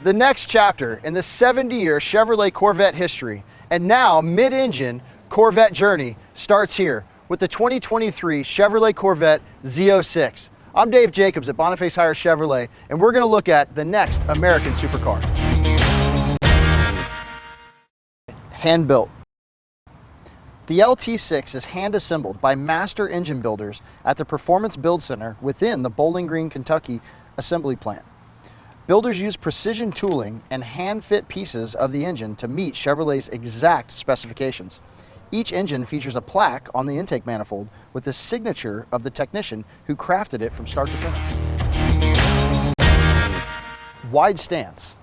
The next chapter in the 70-year Chevrolet Corvette history and now mid-engine Corvette journey starts here with the 2023 Chevrolet Corvette Z06. I'm Dave Jacobs at Hiers Chevrolet, and we're going to look at the next American supercar. Hand-built. The LT6 is hand-assembled by master engine builders at the Performance Build Center within the Bowling Green, Kentucky assembly plant. Builders use precision tooling and hand-fit pieces of the engine to meet Chevrolet's exact specifications. Each engine features a plaque on the intake manifold with the signature of the technician who crafted it from start to finish. Wide stance.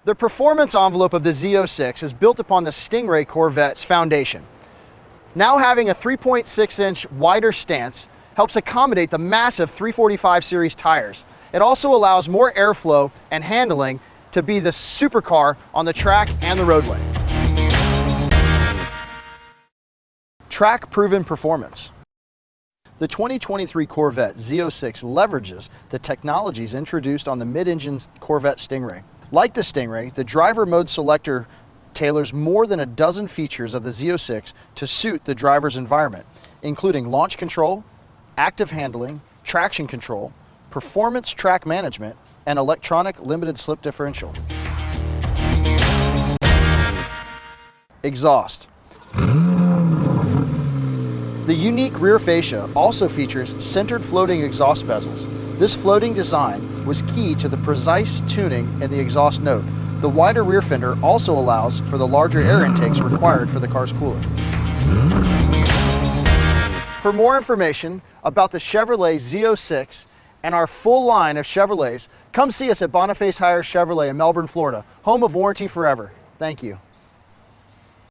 The performance envelope of the Z06 is built upon the Stingray Corvette's foundation. Now having a 3.6-inch wider stance helps accommodate the massive 345 series tires. It also allows more airflow and handling to be the supercar on the track and the roadway. Track-proven performance. The 2023 Corvette Z06 leverages the technologies introduced on the mid-engine Corvette Stingray. Like the Stingray, the driver mode selector tailors more than a dozen features of the Z06 to suit the driver's environment, including launch control, active handling, traction control, performance track management, and electronic limited slip differential. Exhaust. The unique rear fascia also features centered floating exhaust bezels. This floating design was key to the precise tuning in the exhaust note. The wider rear fender also allows for the larger air intakes required for the car's cooling. For more information about the Chevrolet Z06 and our full line of Chevrolets, come see us at Hiers Chevrolet in Melbourne, Florida, home of Warranty Forever. Thank you.